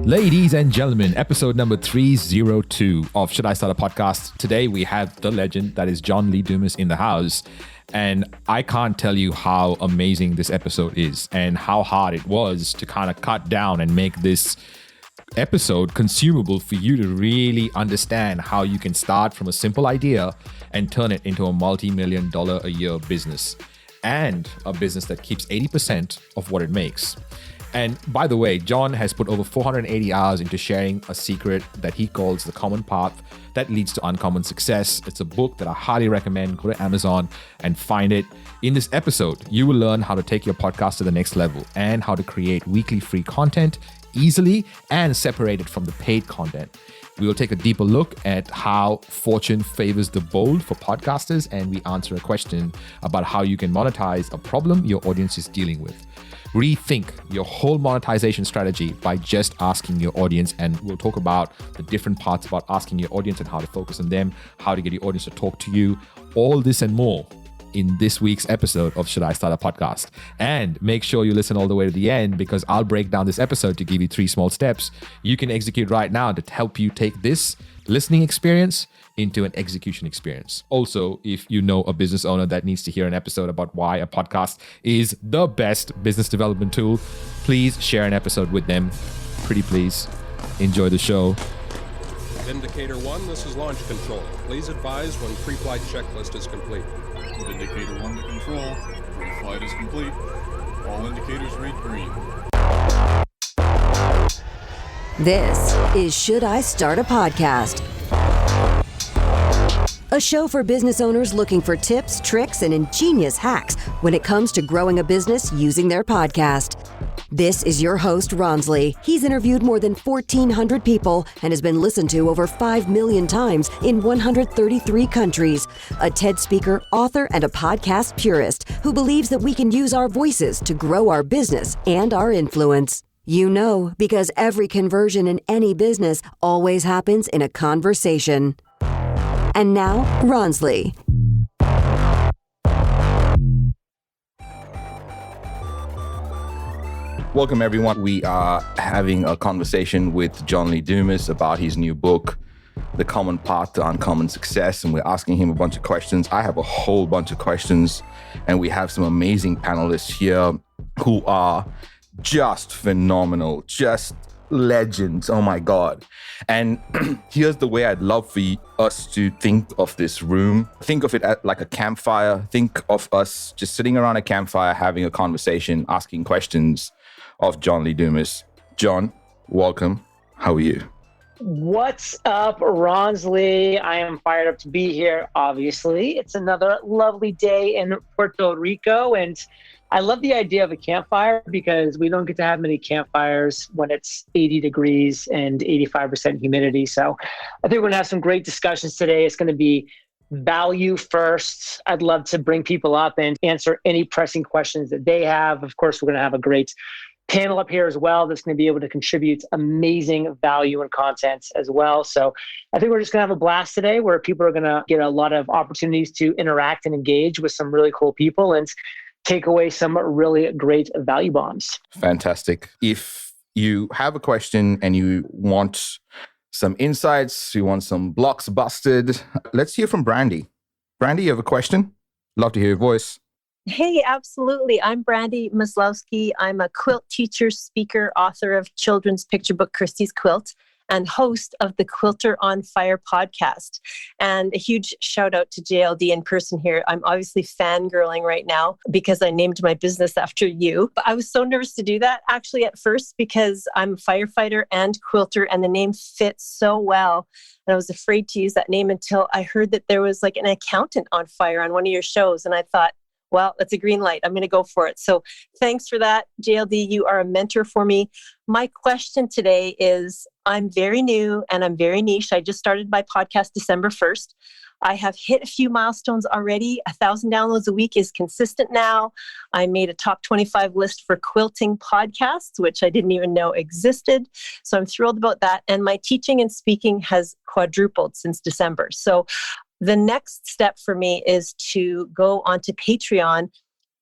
Ladies and gentlemen, episode number 302 of Should I Start a Podcast? Today we have the legend that is John Lee Dumas in the house. And I can't tell you how amazing this episode is and how hard it was to kind of cut down and make this episode consumable for you to really understand how you can start from a simple idea and turn it into a multi-million dollar a year business and a business that keeps 80% of what it makes. And by the way, John has put over 480 hours into sharing a secret that he calls the common path that leads to uncommon success. It's a book that I highly recommend. Go to Amazon and find it. In this episode, you will learn how to take your podcast to the next level and how to create weekly free content easily and separate it from the paid content. We will take a deeper look at how fortune favors the bold for podcasters, and we answer a question about how you can monetize a problem your audience is dealing with. Rethink your whole monetization strategy by just asking your audience, and we'll talk about the different parts about asking your audience and how to focus on them, how to get your audience to talk to you, all this and more in this week's episode of Should I Start a Podcast? And make sure you listen all the way to the end, because I'll break down this episode to give you 3 small steps you can execute right now to help you take this listening experience into an execution experience. Also, if you know a business owner that needs to hear an episode about why a podcast is the best business development tool, please share an episode with them. Pretty please. Enjoy the show. Indicator 1, this is launch control. Please advise when pre-flight checklist is complete. Indicator 1 to control. Pre-flight is complete. All indicators read green. This is Should I Start a Podcast? A show for business owners looking for tips, tricks, and ingenious hacks when it comes to growing a business using their podcast. This is your host, Ronsley. He's interviewed more than 1,400 people and has been listened to over 5 million times in 133 countries. A TED speaker, author, and a podcast purist who believes that we can use our voices to grow our business and our influence. You know, because every conversion in any business always happens in a conversation. And now, Ronsley. Welcome, everyone. We are having a conversation with John Lee Dumas about his new book, The Common Path to Uncommon Success, and we're asking him a bunch of questions. I have a whole bunch of questions, and we have some amazing panelists here who are just phenomenal, just legends. Oh my God. And here's the way I'd love for us to think of this room. Think of it like a campfire. Think of us just sitting around a campfire, having a conversation, asking questions of John Lee Dumas. John, welcome. How are you? What's up, Ronsley? I am fired up to be here, obviously. It's another lovely day in Puerto Rico, and I love the idea of a campfire because we don't get to have many campfires when it's 80 degrees and 85% humidity. So I think we're going to have some great discussions today. It's going to be value first. I'd love to bring people up and answer any pressing questions that they have. Of course, we're going to have a great panel up here as well that's going to be able to contribute amazing value and content as well. So I think we're just going to have a blast today where people are going to get a lot of opportunities to interact and engage with some really cool people and take away some really great value bombs. Fantastic. If you have a question and you want some insights, you want some blocks busted, let's hear from Brandy. Brandy, you have a question? Love to hear your voice. Hey, absolutely. I'm Brandy Maslowski. I'm a quilt teacher, speaker, author of children's picture book, Christie's Quilt, and host of the Quilter on Fire podcast. And a huge shout out to JLD in person here. I'm obviously fangirling right now because I named my business after you. But I was so nervous to do that actually at first because I'm a firefighter and quilter and the name fits so well. And I was afraid to use that name until I heard that there was like an accountant on fire on one of your shows. And I thought, well, that's a green light. I'm going to go for it. So thanks for that, JLD. You are a mentor for me. My question today is, I'm very new and I'm very niche. I just started my podcast December 1st. I have hit a few milestones already. 1,000 downloads a week is consistent now. I made a top 25 list for quilting podcasts, which I didn't even know existed. So I'm thrilled about that. And my teaching and speaking has quadrupled since December. So the next step for me is to go onto Patreon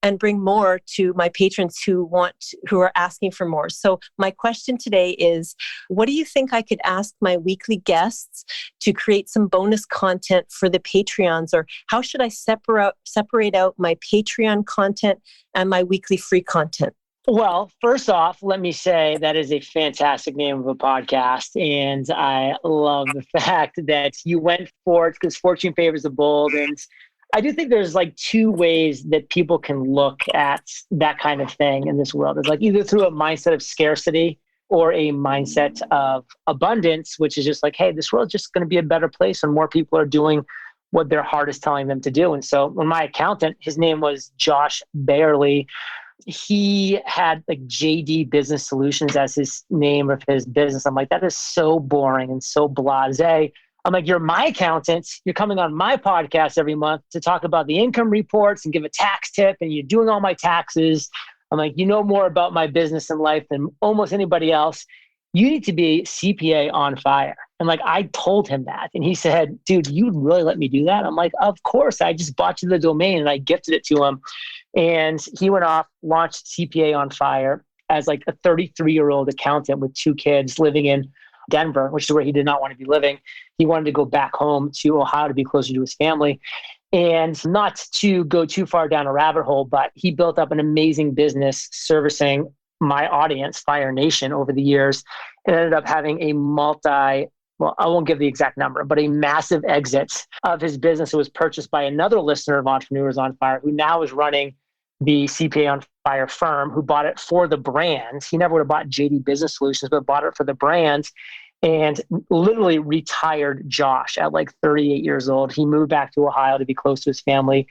and bring more to my patrons who are asking for more. So my question today is, what do you think I could ask my weekly guests to create some bonus content for the Patreons? Or how should I separate out my Patreon content and my weekly free content? Well, first off, let me say that is a fantastic name of a podcast. And I love the fact that you went for it because fortune favors the bold. And I do think there's like two ways that people can look at that kind of thing in this world. It's like either through a mindset of scarcity or a mindset of abundance, which is just like, hey, this world's just going to be a better place when more people are doing what their heart is telling them to do. And so when my accountant, his name was Josh Bayerly, he had like JD Business Solutions as his name of his business. I'm like, that is so boring and so blasé. I'm like, you're my accountant. You're coming on my podcast every month to talk about the income reports and give a tax tip, and you're doing all my taxes. I'm like, you know more about my business and life than almost anybody else. You need to be CPA on fire. And like, I told him that. And he said, dude, you'd really let me do that? I'm like, of course. I just bought you the domain and I gifted it to him. And he went off, launched CPA on Fire as like a 33-year-old accountant with 2 kids living in Denver, which is where he did not want to be living. He wanted to go back home to Ohio to be closer to his family. And not to go too far down a rabbit hole, but he built up an amazing business servicing my audience, Fire Nation, over the years, and ended up having a well, I won't give the exact number, but a massive exit of his business. It was purchased by another listener of Entrepreneurs on Fire, who now is running the CPA on Fire firm, who bought it for the brand. He never would have bought JD Business Solutions, but bought it for the brand, and literally retired Josh at like 38 years old. He moved back to Ohio to be close to his family.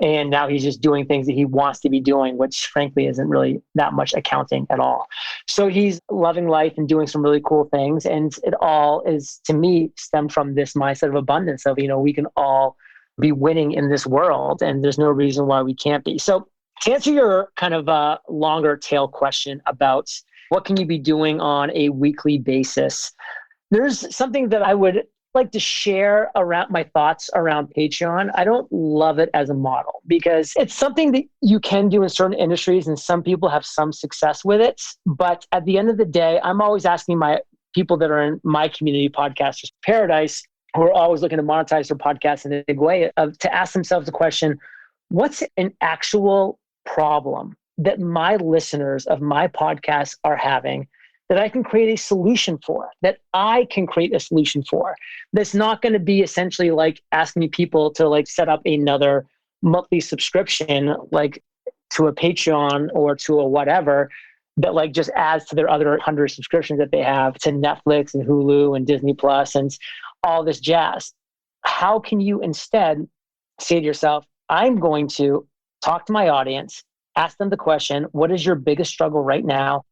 And now he's just doing things that he wants to be doing, which frankly isn't really that much accounting at all. So he's loving life and doing some really cool things. And it all is, to me, stemmed from this mindset of abundance of, we can all be winning in this world and there's no reason why we can't be. So to answer your kind of longer tail question about what can you be doing on a weekly basis, there's something that I would like to share around my thoughts around Patreon. I don't love it as a model because it's something that you can do in certain industries and some people have some success with it. But at the end of the day, I'm always asking my people that are in my community, Podcasters Paradise, who are always looking to monetize their podcast in a big way, to ask themselves the question, what's an actual problem that my listeners of my podcast are having that I can create a solution for, that's not going to be essentially like asking people to like set up another monthly subscription, like to a Patreon or to a whatever, that like just adds to their other 100 subscriptions that they have to Netflix and Hulu and Disney Plus and all this jazz. How can you instead say to yourself, I'm going to talk to my audience, ask them the question, what is your biggest struggle right now?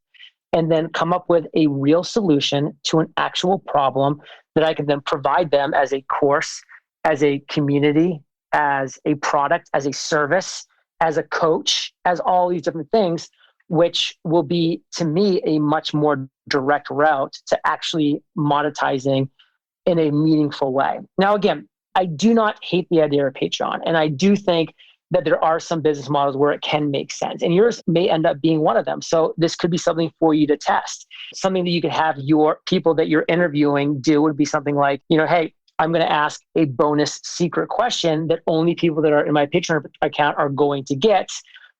And then come up with a real solution to an actual problem that I can then provide them as a course, as a community, as a product, as a service, as a coach, as all these different things, which will be, to me, a much more direct route to actually monetizing in a meaningful way. Now, again, I do not hate the idea of Patreon, and I do think that there are some business models where it can make sense, and yours may end up being one of them. So this could be something for you to test. Something that you could have your people that you're interviewing do would be something like, hey, I'm going to ask a bonus secret question that only people that are in my Patreon account are going to get.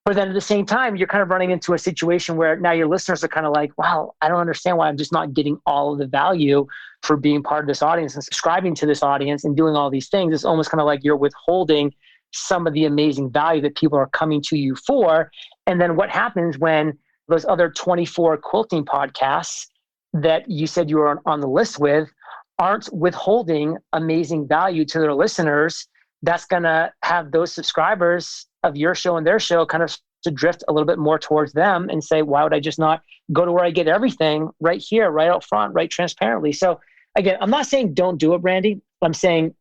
But then at the same time, you're kind of running into a situation where now your listeners are kind of like, wow, I don't understand why I'm just not getting all of the value for being part of this audience and subscribing to this audience and doing all these things. It's almost kind of like you're withholding some of the amazing value that people are coming to you for. And then what happens when those other 24 quilting podcasts that you said you were on the list with aren't withholding amazing value to their listeners? That's going to have those subscribers of your show and their show kind of to drift a little bit more towards them and say, why would I just not go to where I get everything right here, right out front, right transparently? So again, I'm not saying don't do it, Brandy. I'm saying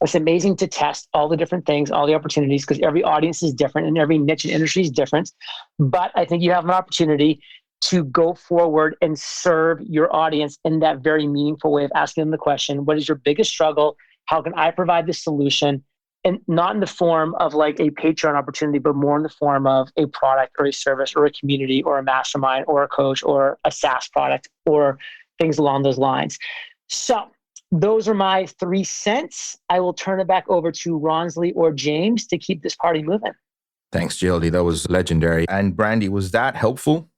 it's amazing to test all the different things, all the opportunities, because every audience is different and every niche and industry is different. But I think you have an opportunity to go forward and serve your audience in that very meaningful way of asking them the question, what is your biggest struggle? How can I provide the solution? and not in the form of like a Patreon opportunity, but more in the form of a product or a service or a community or a mastermind or a coach or a SaaS product or things along those lines. So those are my 3 cents. I will turn it back over to Ronsley or James to keep this party moving. Thanks, JLD. That was legendary. And Brandy, was that helpful?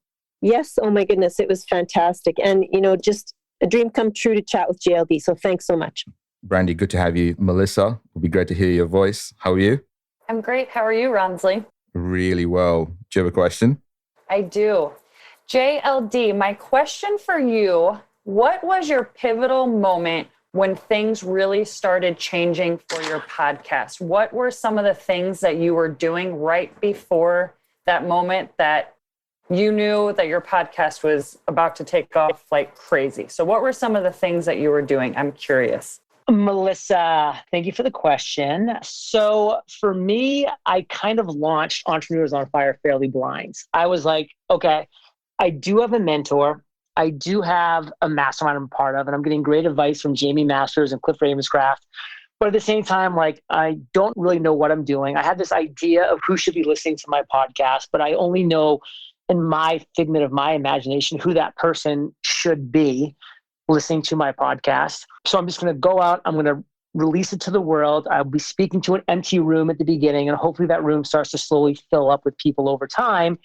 Yes. Oh my goodness. It was fantastic. And, just a dream come true to chat with JLD. So thanks so much. Brandy, good to have you. Melissa, it would be great to hear your voice. How are you? I'm great. How are you, Ronsley? Really well. Do you have a question? I do. JLD, my question for you, what was your pivotal moment when things really started changing for your podcast? What were some of the things that you were doing right before that moment that you knew that your podcast was about to take off like crazy? So what were some of the things that you were doing? I'm curious. Melissa, thank you for the question. So for me, I kind of launched Entrepreneurs on Fire fairly blind. I was like, okay, I do have a mentor. I do have a mastermind I'm a part of, and I'm getting great advice from Jamie Masters and Cliff Ravenscraft. But at the same time, like, I don't really know what I'm doing. I had this idea of who should be listening to my podcast, but I only know in my figment of my imagination who that person should be listening to my podcast. So I'm just going to go out. I'm going to release it to the world. I'll be speaking to an empty room at the beginning, and hopefully that room starts to slowly fill up with people over time.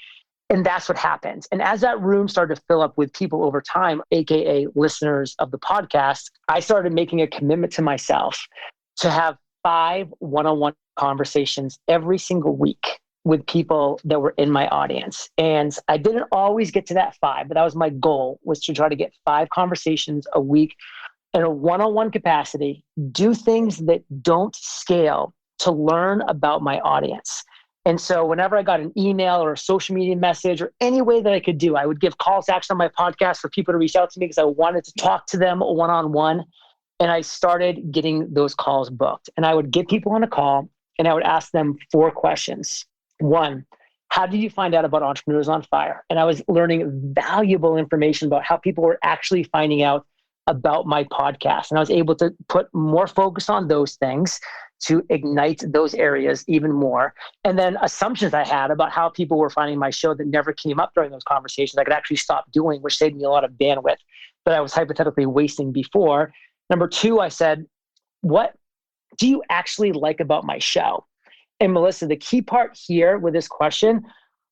And that's what happens. And as that room started to fill up with people over time, AKA listeners of the podcast, I started making a commitment to myself to have 5 one-on-one conversations every single week with people that were in my audience. And I didn't always get to that 5, but that was my goal, was to try to get 5 conversations a week in a one-on-one capacity, do things that don't scale to learn about my audience. And so whenever I got an email or a social media message or any way that I could do, I would give calls to action on my podcast for people to reach out to me because I wanted to talk to them one-on-one. And I started getting those calls booked. And I would get people on a call and I would ask them 4 questions. 1, how did you find out about Entrepreneurs on Fire? And I was learning valuable information about how people were actually finding out about my podcast. And I was able to put more focus on those things to ignite those areas even more. And then assumptions I had about how people were finding my show that never came up during those conversations, I could actually stop doing, which saved me a lot of bandwidth that I was hypothetically wasting before. Number 2, I said, what do you actually like about my show? And Melissa, the key part here with this question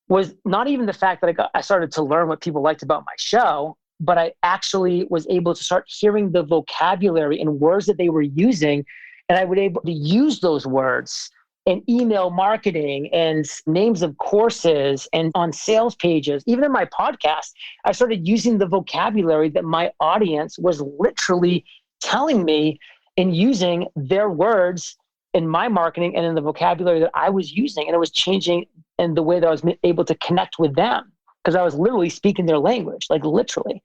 was not even the fact that I started to learn what people liked about my show, but I actually was able to start hearing the vocabulary and words that they were using. And I was able to use those words in email marketing and names of courses and on sales pages. Even in my podcast, I started using the vocabulary that my audience was literally telling me and using their words in my marketing and in the vocabulary that I was using. And it was changing in the way that I was able to connect with them because I was literally speaking their language, like literally.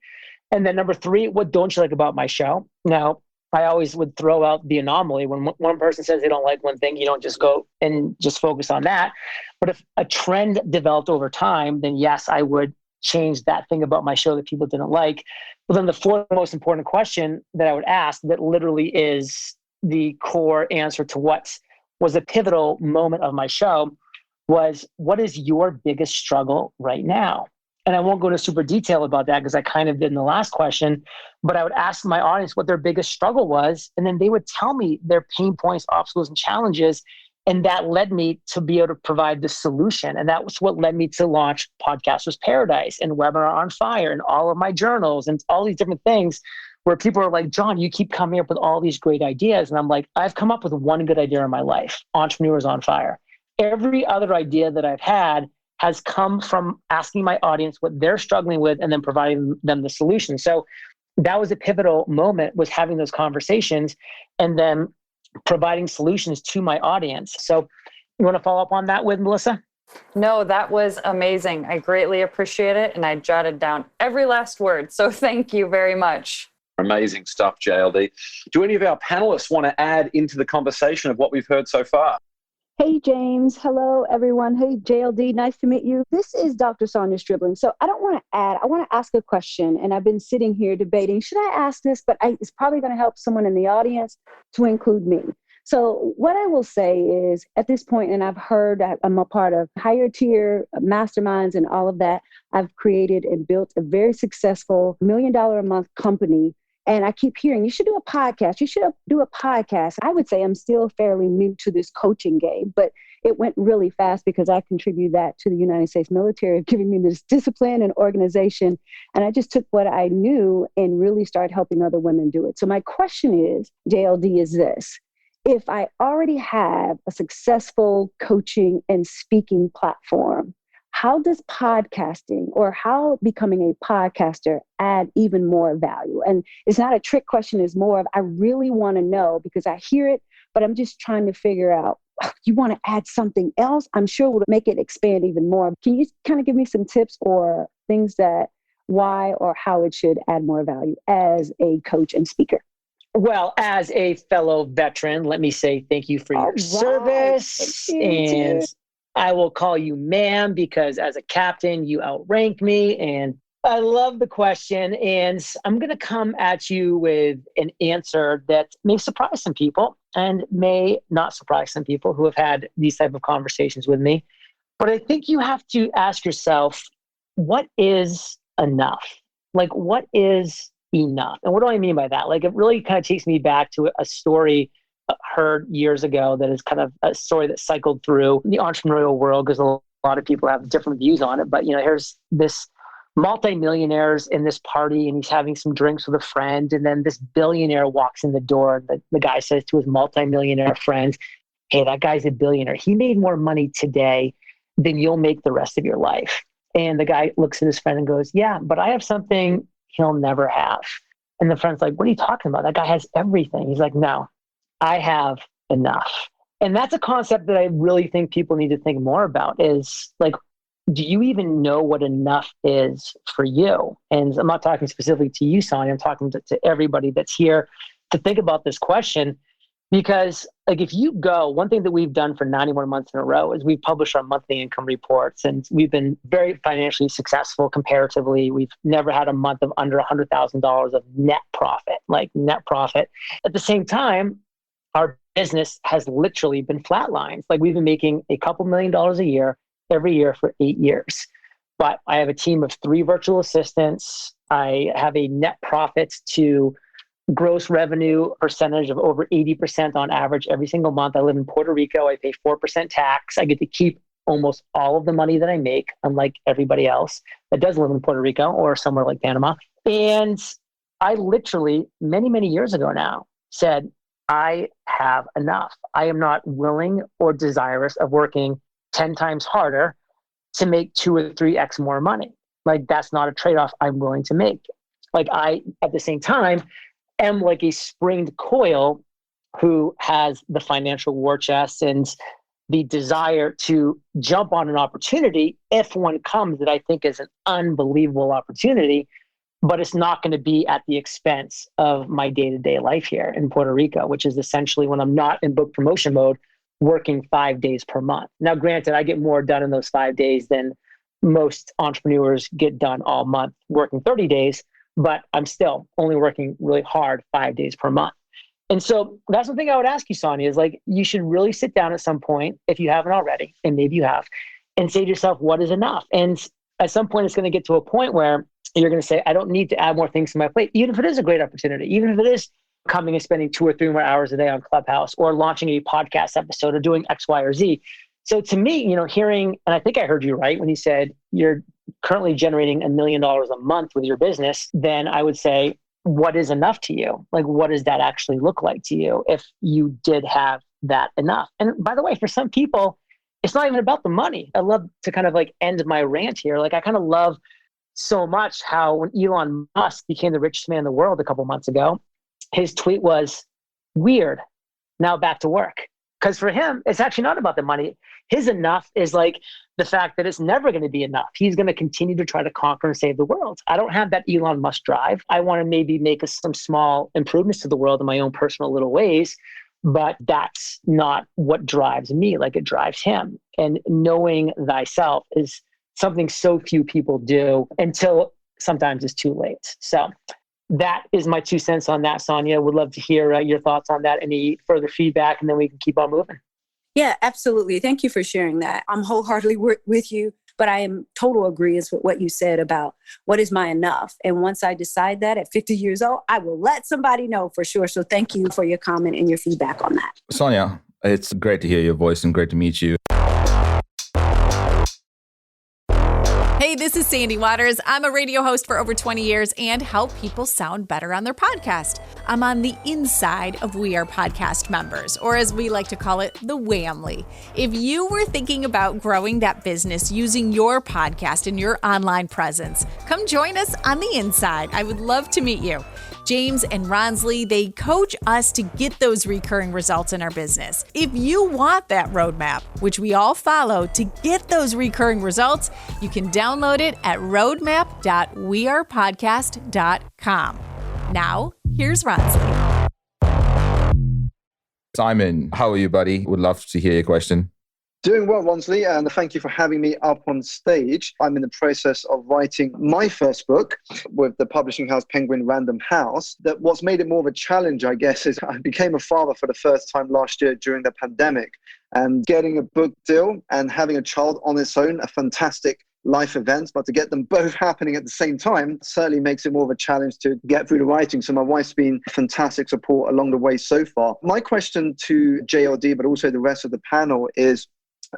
And then number 3, what don't you like about my show? Now, I always would throw out the anomaly. When one person says they don't like one thing, you don't just go and just focus on that. But if a trend developed over time, then yes, I would change that thing about my show that people didn't like. But then the 4th most important question that I would ask that literally is the core answer to what was a pivotal moment of my show was, what is your biggest struggle right now? And I won't go into super detail about that because I kind of did in the last question, but I would ask my audience what their biggest struggle was. And then they would tell me their pain points, obstacles, and challenges. And that led me to be able to provide the solution. And that was what led me to launch Podcasters Paradise and Webinar on Fire and all of my journals and all these different things where people are like, John, you keep coming up with all these great ideas. And I'm like, I've come up with one good idea in my life, Entrepreneurs on Fire. Every other idea that I've had has come from asking my audience what they're struggling with and then providing them the solution. So that was a pivotal moment, was having those conversations and then providing solutions to my audience. So you want to follow up on that with Melissa? No, that was amazing. I greatly appreciate it. And I jotted down every last word. So thank you very much. Amazing stuff, JLD. Do any of our panelists want to add into the conversation of what we've heard so far? Hey, James. Hello, everyone. Hey, JLD. Nice to meet you. This is Dr. Sonia Stribling. So I don't want to add, I want to ask a question. And I've been sitting here debating, should I ask this? But it's probably going to help someone in the audience to include me. So what I will say is at this point, and I've heard, I'm a part of higher tier masterminds and all of that. I've created and built a very successful $1 million a month company. And I keep hearing, you should do a podcast. You should do a podcast. I would say I'm still fairly new to this coaching game, but it went really fast because I contribute that to the United States military, giving me this discipline and organization. And I just took what I knew and really started helping other women do it. So my question is, JLD, is this. If I already have a successful coaching and speaking platform, how does podcasting or how becoming a podcaster add even more value? And it's not a trick question, it's more of I really want to know because I hear it, but I'm just trying to figure out, you want to add something else? I'm sure it would make it expand even more. Can you kind of give me some tips or things that why or how it should add more value as a coach and speaker? Well, as a fellow veteran, let me say thank you for your service. And I will call you ma'am because as a captain, you outrank me. And I love the question. And I'm going to come at you with an answer that may surprise some people and may not surprise some people who have had these type of conversations with me. But I think you have to ask yourself, what is enough? Like, what is enough? And what do I mean by that? Like, it really kind of takes me back to a story heard years ago that is kind of a story that cycled through the entrepreneurial world because a lot of people have different views on it. But, here's this multimillionaire's in this party and he's having some drinks with a friend. And then this billionaire walks in the door. And the guy says to his multimillionaire friends, hey, that guy's a billionaire. He made more money today than you'll make the rest of your life. And the guy looks at his friend and goes, yeah, but I have something he'll never have. And the friend's like, what are you talking about? That guy has everything. He's like, no, I have enough. And that's a concept that I really think people need to think more about is like, do you even know what enough is for you? And I'm not talking specifically to you, Sonia. I'm talking to everybody that's here to think about this question. Because like if you go, one thing that we've done for 91 months in a row is we've published our monthly income reports and we've been very financially successful comparatively. We've never had a month of under $100,000 of net profit, like net profit. At the same time, our business has literally been flatlined. Like we've been making a couple $1 million a year, every year for 8 years. But I have a team of 3 virtual assistants. I have a net profit to gross revenue percentage of over 80% on average every single month. I live in Puerto Rico. I pay 4% tax. I get to keep almost all of the money that I make, unlike everybody else that does live in Puerto Rico or somewhere like Panama. And I literally, many, many years ago now, said, I have enough. I am not willing or desirous of working 10 times harder to make 2 or 3x more money. Like that's not a trade-off I'm willing to make. Like I, at the same time, am like a springed coil who has the financial war chest and the desire to jump on an opportunity if one comes that I think is an unbelievable opportunity, but it's not going to be at the expense of my day-to-day life here in Puerto Rico, which is essentially when I'm not in book promotion mode, working 5 days per month. Now, granted, I get more done in those 5 days than most entrepreneurs get done all month working 30 days, but I'm still only working really hard 5 days per month. And so that's the thing I would ask you, Sonia, is like, you should really sit down at some point, if you haven't already, and maybe you have, and say to yourself, what is enough? And at some point, it's going to get to a point where you're going to say, I don't need to add more things to my plate, even if it is a great opportunity, even if it is coming and spending 2 or 3 more hours a day on Clubhouse or launching a podcast episode or doing X, Y, or Z. So to me, hearing, and I think I heard you right when you said you're currently generating $1 million a month with your business, then I would say, what is enough to you? Like, what does that actually look like to you if you did have that enough? And by the way, for some people, it's not even about the money. I love to kind of like end my rant here. Like I kind of love so much how when Elon Musk became the richest man in the world a couple months ago, his tweet was, weird, now back to work. Because for him, it's actually not about the money. His enough is like the fact that it's never going to be enough. He's going to continue to try to conquer and save the world. I don't have that Elon Musk drive. I want to maybe make some small improvements to the world in my own personal little ways, but that's not what drives me like it drives him. And knowing thyself is something so few people do until sometimes it's too late. So that is my 2 cents on that, Sonia. Would love to hear your thoughts on that, any further feedback, and then we can keep on moving. Yeah, absolutely. Thank you for sharing that. I'm wholeheartedly with you, but I am total agreement with what you said about what is my enough. And once I decide that at 50 years old, I will let somebody know for sure. So thank you for your comment and your feedback on that. Sonia, it's great to hear your voice and great to meet you. Hey, this is Sandy Waters. I'm a radio host for over 20 years and help people sound better on their podcast. I'm on the inside of We Are Podcast members, or as we like to call it, the Whamly. If you were thinking about growing that business using your podcast and your online presence, come join us on the inside. I would love to meet you. James and Ronsley, they coach us to get those recurring results in our business. If you want that roadmap, which we all follow to get those recurring results, you can download it at roadmap.wearepodcast.com. Now, here's Ronsley. Simon, how are you, buddy? Would love to hear your question. Doing well, Ronsley, and thank you for having me up on stage. I'm in the process of writing my first book with the publishing house Penguin Random House. That what's made it more of a challenge, I guess, is I became a father for the first time last year during the pandemic, and getting a book deal and having a child on its own, a fantastic life events, but to get them both happening at the same time certainly makes it more of a challenge to get through the writing. So my wife's been fantastic support along the way so far. My question to JLD, but also the rest of the panel is,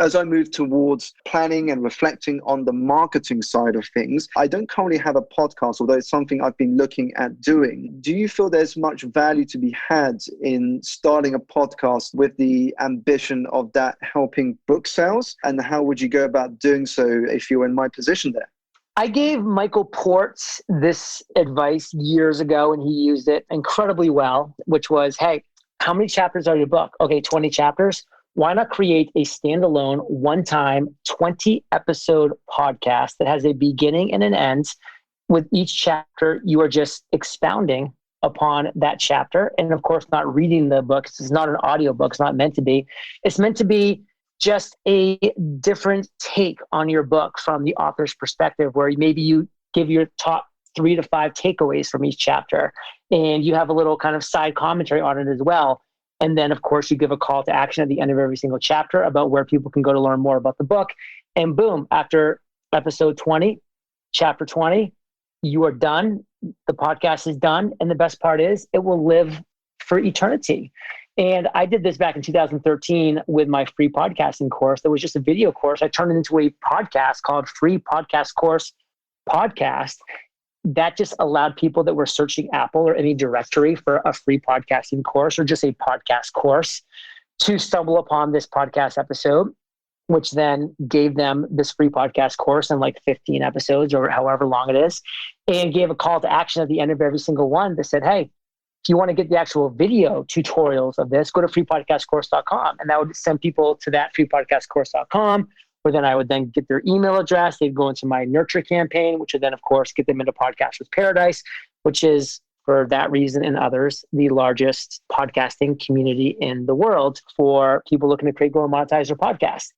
as I move towards planning and reflecting on the marketing side of things, I don't currently have a podcast, although it's something I've been looking at doing. Do you feel there's much value to be had in starting a podcast with the ambition of that helping book sales? And how would you go about doing so if you were in my position there? I gave Michael Ports this advice years ago, and he used it incredibly well, which was, hey, how many chapters are your book? Okay, 20 chapters. Why not create a standalone, one-time, 20-episode podcast that has a beginning and an end? With each chapter, you are just expounding upon that chapter. And of course, not reading the book. It's not an audiobook. It's not meant to be. It's meant to be just a different take on your book from the author's perspective, where maybe you give your top 3 to 5 takeaways from each chapter. And you have a little kind of side commentary on it as well. And then, of course, you give a call to action at the end of every single chapter about where people can go to learn more about the book. And boom, after episode 20, chapter 20, you are done. The podcast is done. And the best part is it will live for eternity. And I did this back in 2013 with my free podcasting course. That was just a video course. I turned it into a podcast called Free Podcast Course Podcast. That just allowed people that were searching Apple or any directory for a free podcasting course or just a podcast course to stumble upon this podcast episode, which then gave them this free podcast course in like 15 episodes or however long it is, and gave a call to action at the end of every single one that said, hey, if you want to get the actual video tutorials of this, go to freepodcastcourse.com. And that would send people to that freepodcastcourse.com. Where then I would then get their email address. They'd go into my nurture campaign, which would then, of course, get them into Podcasters Paradise, which is, for that reason and others, the largest podcasting community in the world for people looking to create, grow, and monetize their podcast.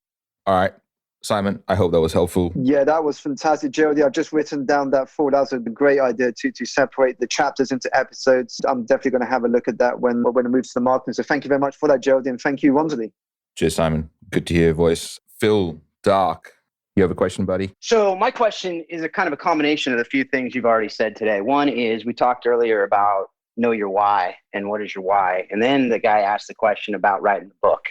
All right. Simon, I hope that was helpful. Yeah, that was fantastic, Gerald. I've just written down that thought. That was a great idea to separate the chapters into episodes. I'm definitely going to have a look at that when it moves to the marketing. So thank you very much for that, Gerald. And thank you, Ronsley. Cheers, Simon. Good to hear your voice. Phil, Dark, you have a question, buddy? So my question is a kind of a combination of the few things you've already said today. One is we talked earlier about know your why and what is your why. And then the guy asked the question about writing a book.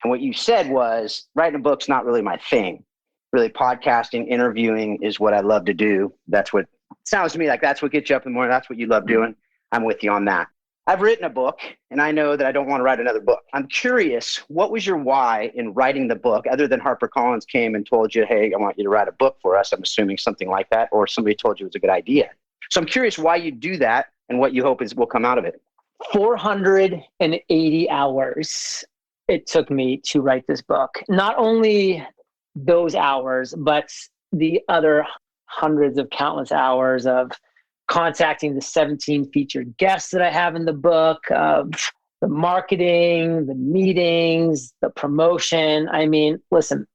And what you said was writing a book's not really my thing. Really podcasting, interviewing is what I love to do. That's what sounds to me like that's what gets you up in the morning. That's what you love doing. I'm with you on that. I've written a book and I know that I don't want to write another book. I'm curious, what was your why in writing the book other than HarperCollins came and told you, hey, I want you to write a book for us. I'm assuming something like that, or somebody told you it was a good idea. So I'm curious why you do that and what you hope will come out of it. 480 hours it took me to write this book. Not only those hours, but the other hundreds of countless hours of contacting the 17 featured guests that I have in the book, the marketing, the meetings, the promotion. I mean, listen,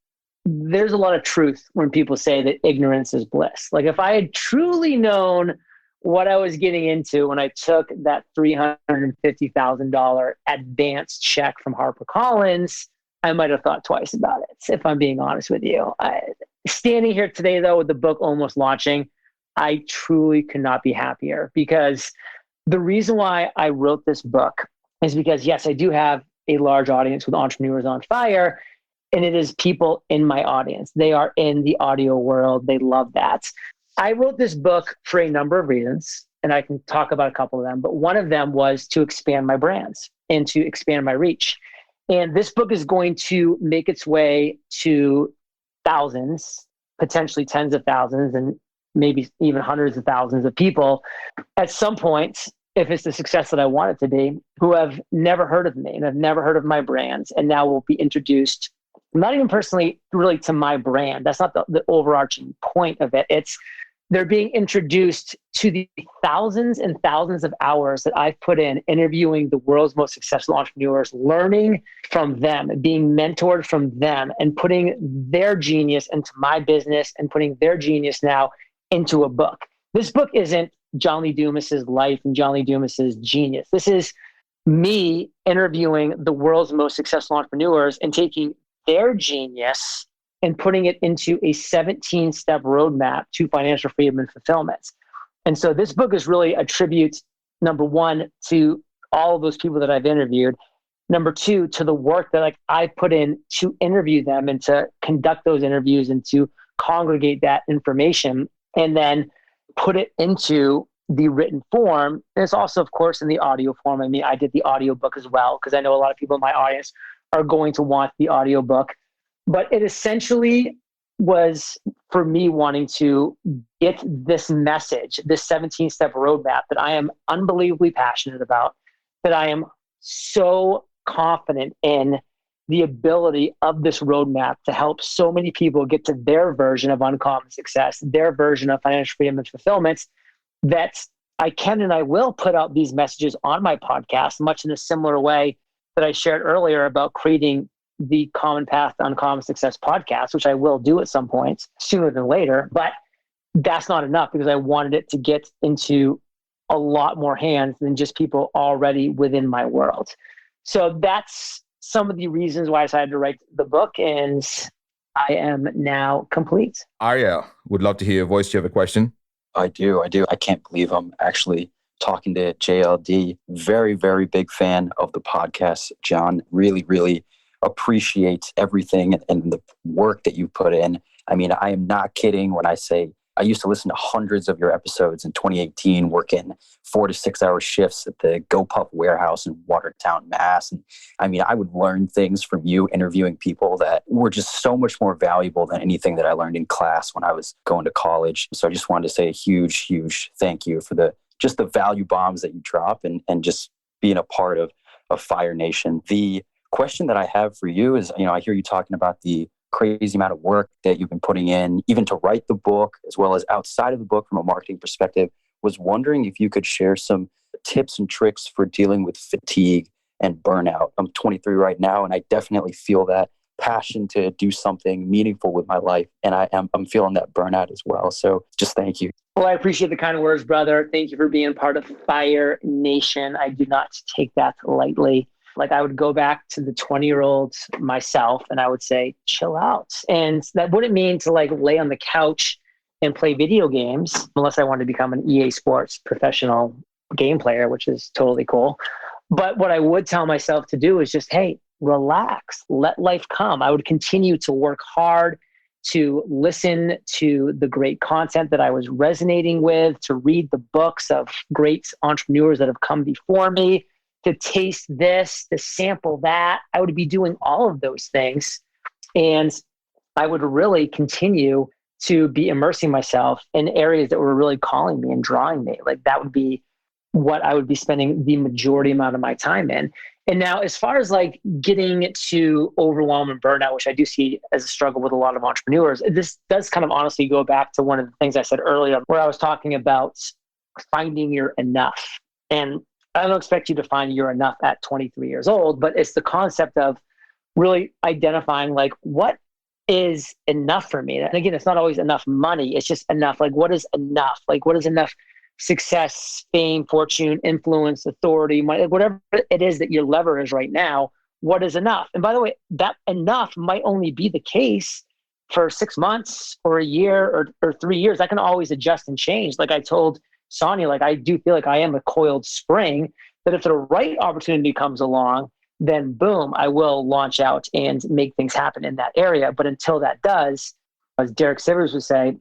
there's a lot of truth when people say that ignorance is bliss. Like if I had truly known what I was getting into when I took that $350,000 advance check from HarperCollins, I might have thought twice about it, if I'm being honest with you. Standing here today, though, with the book almost launching, I truly could not be happier, because the reason why I wrote this book is because, yes, I do have a large audience with Entrepreneurs on Fire, and it is people in my audience. They are in the audio world. They love that. I wrote this book for a number of reasons, and I can talk about a couple of them, but one of them was to expand my brands and to expand my reach. And this book is going to make its way to thousands, potentially tens of thousands, and maybe even hundreds of thousands of people at some point, if it's the success that I want it to be, who have never heard of me and have never heard of my brands, and now will be introduced, not even personally really to my brand. That's not the overarching point of it. It's they're being introduced to the thousands and thousands of hours that I've put in interviewing the world's most successful entrepreneurs, learning from them, being mentored from them, and putting their genius into my business and putting their genius now into a book. This book isn't John Lee Dumas's life and John Lee Dumas's genius. This is me interviewing the world's most successful entrepreneurs and taking their genius and putting it into a 17-step roadmap to financial freedom and fulfillment. And so this book is really a tribute, number one, to all of those people that I've interviewed. Number two, to the work that I put in to interview them and to conduct those interviews and to congregate that information and then put it into the written form. And it's also, of course, in the audio form. I mean, I did the audio book as well, because I know a lot of people in my audience are going to want the audio book. But it essentially was for me wanting to get this message, this 17-step roadmap that I am unbelievably passionate about, that I am so confident in the ability of this roadmap to help so many people get to their version of uncommon success, their version of financial freedom and fulfillment, that I can and I will put out these messages on my podcast, much in a similar way that I shared earlier about creating the Common Path to Uncommon Success podcast, which I will do at some point sooner than later. But that's not enough, because I wanted it to get into a lot more hands than just people already within my world. So that's some of the reasons why I decided to write the book, and I am now complete. Arya, would love to hear your voice. Do you have a question? I do. I can't believe I'm actually talking to JLD. Very, very big fan of the podcast, John. Really, really appreciate everything and the work that you put in. I mean, I am not kidding when I say I used to listen to hundreds of your episodes in 2018, working 4 to 6 hour shifts at the GoPuff warehouse in Watertown, Mass. And I mean, I would learn things from you interviewing people that were just so much more valuable than anything that I learned in class when I was going to college. So I just wanted to say a huge, huge thank you for the value bombs that you drop and just being a part of Fire Nation. The question that I have for you is, I hear you talking about the crazy amount of work that you've been putting in, even to write the book, as well as outside of the book from a marketing perspective. Was wondering if you could share some tips and tricks for dealing with fatigue and burnout. I'm 23 right now, and I definitely feel that passion to do something meaningful with my life. And I'm feeling that burnout as well. So just thank you. Well, I appreciate the kind words, brother. Thank you for being part of Fire Nation. I do not take that lightly. Like, I would go back to the 20-year-old myself and I would say, chill out. And that wouldn't mean to lay on the couch and play video games, unless I wanted to become an EA Sports professional game player, which is totally cool. But what I would tell myself to do is just, hey, relax, let life come. I would continue to work hard, to listen to the great content that I was resonating with, to read the books of great entrepreneurs that have come before me, to taste this, to sample that. I would be doing all of those things. And I would really continue to be immersing myself in areas that were really calling me and drawing me. Like, that would be what I would be spending the majority amount of my time in. And now, as far as getting to overwhelm and burnout, which I do see as a struggle with a lot of entrepreneurs, this does kind of honestly go back to one of the things I said earlier, where I was talking about finding your enough. And I don't expect you to find your enough at 23 years old, but it's the concept of really identifying what is enough for me. And again, it's not always enough money. It's just enough. What is enough? What does enough success, fame, fortune, influence, authority, money, whatever it is that your lever is right now, what is enough? And by the way, that enough might only be the case for 6 months or a year or 3 years. I can always adjust and change. Like I told Sonia, like I do feel like I am a coiled spring, but if the right opportunity comes along, then boom, I will launch out and make things happen in that area. But until that does, as Derek Sivers would say,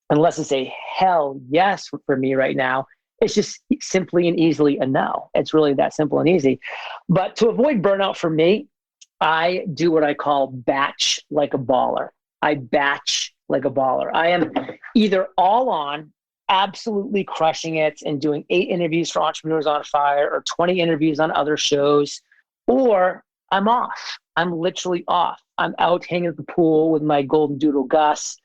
unless it's a hell yes for me right now, it's just simply and easily a no. It's really that simple and easy. But to avoid burnout for me, I do what I call batch like a baller. I batch like a baller. I am either all on, absolutely crushing it and doing 8 interviews for Entrepreneurs on Fire or 20 interviews on other shows, or I'm off. I'm literally off. I'm out hanging at the pool with my golden doodle Gus,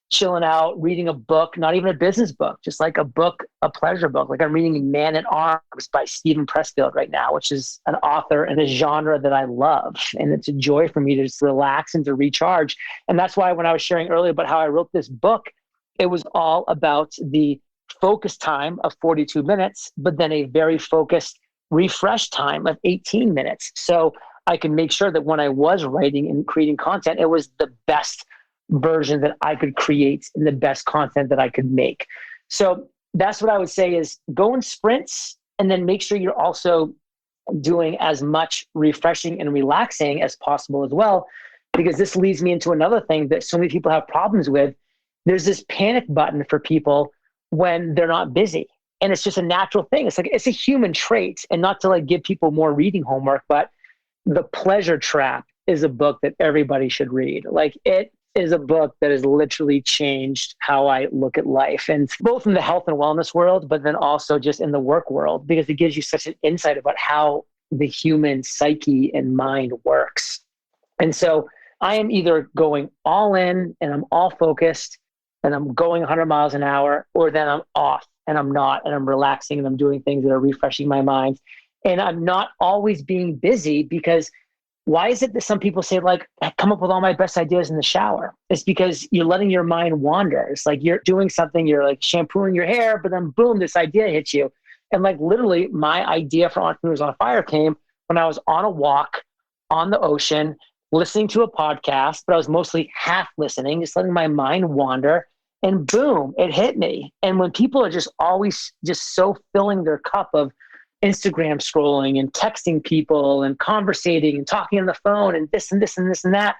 chilling out, reading a book, not even a business book, just like a book, a pleasure book. Like I'm reading Man at Arms by Stephen Pressfield right now, which is an author in a genre that I love. And it's a joy for me to just relax and to recharge. And that's why when I was sharing earlier about how I wrote this book, it was all about the focus time of 42 minutes, but then a very focused refresh time of 18 minutes. So I can make sure that when I was writing and creating content, it was the best version that I could create and the best content that I could make. So that's what I would say is go in sprints and then make sure you're also doing as much refreshing and relaxing as possible as well, because this leads me into another thing that so many people have problems with. There's this panic button for people when they're not busy. And it's just a natural thing. It's like, it's a human trait, and not to like give people more reading homework, but The Pleasure Trap is a book that everybody should read. Like it is a book that has literally changed how I look at life, and both in the health and wellness world, but then also just in the work world, because it gives you such an insight about how the human psyche and mind works. And so I am either going all in and I'm all focused and I'm going 100 miles an hour, or then I'm off and I'm not, and I'm relaxing and I'm doing things that are refreshing my mind. And I'm not always being busy, because why is it that some people say, like, I come up with all my best ideas in the shower? It's because you're letting your mind wander. It's like you're doing something, you're like shampooing your hair, but then boom, this idea hits you. And like literally my idea for Entrepreneurs on Fire came when I was on a walk on the ocean, listening to a podcast, but I was mostly half listening, just letting my mind wander. And boom, it hit me. And when people are just always just so filling their cup of Instagram scrolling and texting people and conversating and talking on the phone and this and this and this and that,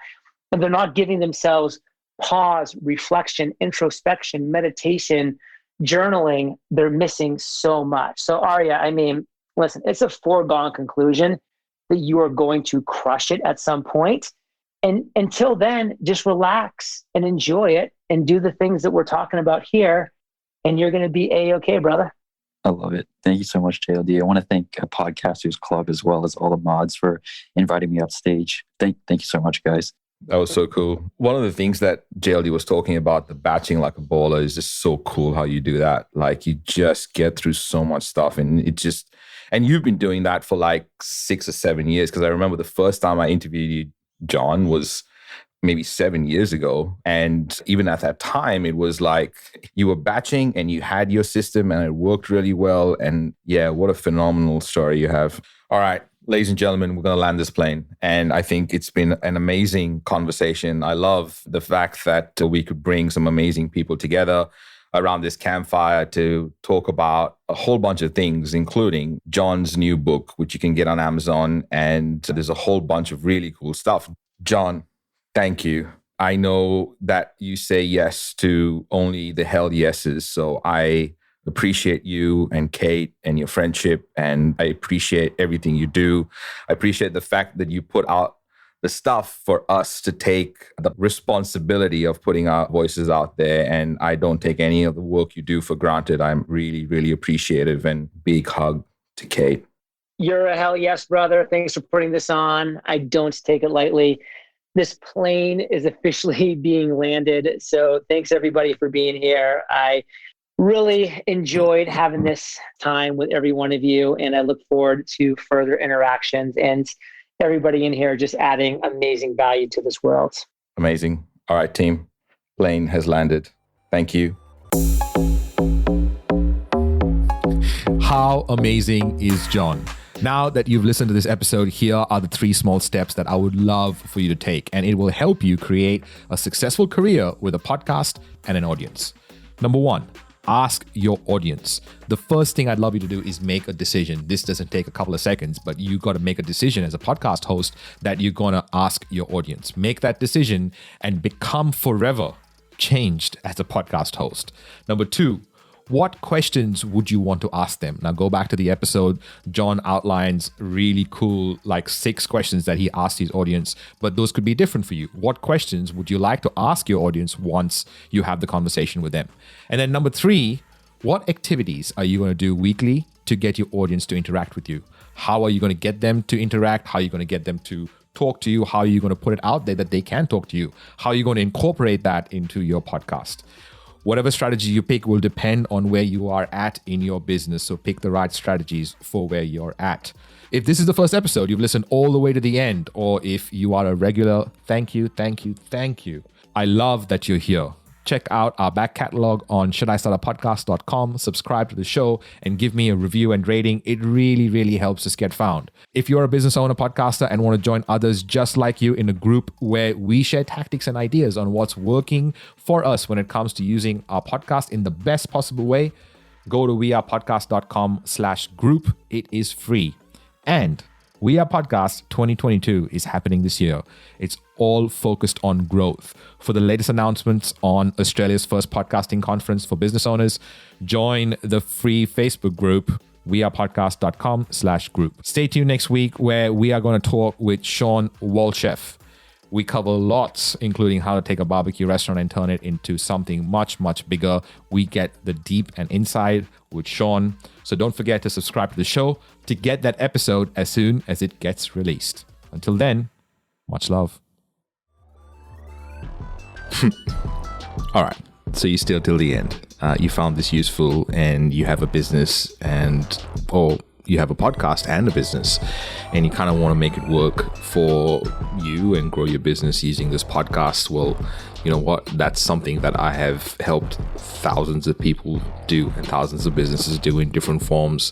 and they're not giving themselves pause, reflection, introspection, meditation, journaling, they're missing so much. So Arya, I mean, listen, it's a foregone conclusion that you are going to crush it at some point. And until then, just relax and enjoy it and do the things that we're talking about here, and you're going to be A-okay, brother. I love it. Thank you so much, JLD. I want to thank Podcasters Club as well as all the mods for inviting me up stage. Thank you so much, guys. That was so cool. One of the things that JLD was talking about, the batching like a baller, is just so cool how you do that. Like you just get through so much stuff, and and you've been doing that for like 6 or 7 years. Because I remember the first time I interviewed you, John, was maybe 7 years ago. And even at that time, it was like you were batching and you had your system and it worked really well. And yeah, what a phenomenal story you have. All right, ladies and gentlemen, we're going to land this plane. And I think it's been an amazing conversation. I love the fact that we could bring some amazing people together around this campfire to talk about a whole bunch of things, including John's new book, which you can get on Amazon. And there's a whole bunch of really cool stuff. John, thank you. I know that you say yes to only the hell yeses. So I appreciate you and Kate and your friendship. And I appreciate everything you do. I appreciate the fact that you put out the stuff for us to take the responsibility of putting our voices out there. And I don't take any of the work you do for granted. I'm really, really appreciative, and big hug to Kate. You're a hell yes, brother. Thanks for putting this on. I don't take it lightly. This plane is officially being landed. So thanks everybody for being here. I really enjoyed having this time with every one of you, and I look forward to further interactions and everybody in here just adding amazing value to this world. Amazing. All right, team. Plane has landed. Thank you. How amazing is John? Now that you've listened to this episode, here are the 3 small steps that I would love for you to take, and it will help you create a successful career with a podcast and an audience. Number 1, ask your audience. The first thing I'd love you to do is make a decision. This doesn't take a couple of seconds, but you got to make a decision as a podcast host that you're going to ask your audience. Make that decision and become forever changed as a podcast host. Number 2, what questions would you want to ask them? Now go back to the episode. John outlines really cool, 6 questions that he asked his audience, but those could be different for you. What questions would you like to ask your audience once you have the conversation with them? And then number 3, what activities are you going to do weekly to get your audience to interact with you? How are you going to get them to interact? How are you going to get them to talk to you? How are you going to put it out there that they can talk to you? How are you going to incorporate that into your podcast? Whatever strategy you pick will depend on where you are at in your business. So pick the right strategies for where you're at. If this is the first episode, you've listened all the way to the end, or if you are a regular, thank you. I love that you're here. Check out our back catalog on shouldistartapodcast.com, subscribe to the show, and give me a review and rating. It really, really helps us get found. If you're a business owner, podcaster, and want to join others just like you in a group where we share tactics and ideas on what's working for us when it comes to using our podcast in the best possible way, go to wearepodcast.com/group. It is free. And We Are Podcast 2022 is happening this year. It's all focused on growth. For the latest announcements on Australia's first podcasting conference for business owners, join the free Facebook group, wearepodcast.com/group. Stay tuned next week where we are going to talk with Sean Walchef. We cover lots, including how to take a barbecue restaurant and turn it into something much, much bigger. We get the deep and inside with Sean. So don't forget to subscribe to the show to get that episode as soon as it gets released. Until then, much love. All right. So you still till the end. You found this useful and you have a business or you have a podcast and a business and you kind of want to make it work for you and grow your business using this podcast. Well, you know what? That's something that I have helped thousands of people do and thousands of businesses do in different forms,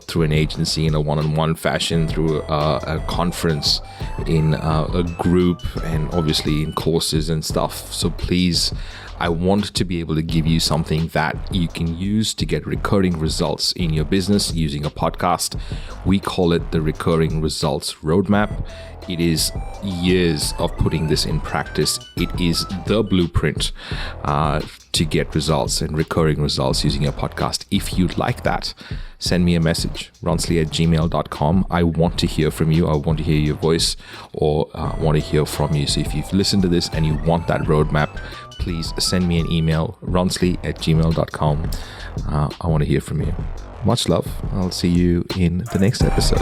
through an agency in a one-on-one fashion, through a conference, in a group, and obviously in courses and stuff. So please, I want to be able to give you something that you can use to get recurring results in your business using a podcast. We call it the Recurring Results Roadmap. It is years of putting this in practice. It is the blueprint to get results and recurring results using a podcast. If you'd like that, send me a message, ronsley@gmail.com. I want to hear from you. I want to hear your voice, or want to hear from you. So if you've listened to this and you want that roadmap, please send me an email, ronsley@gmail.com. I want to hear from you. Much love. I'll see you in the next episode.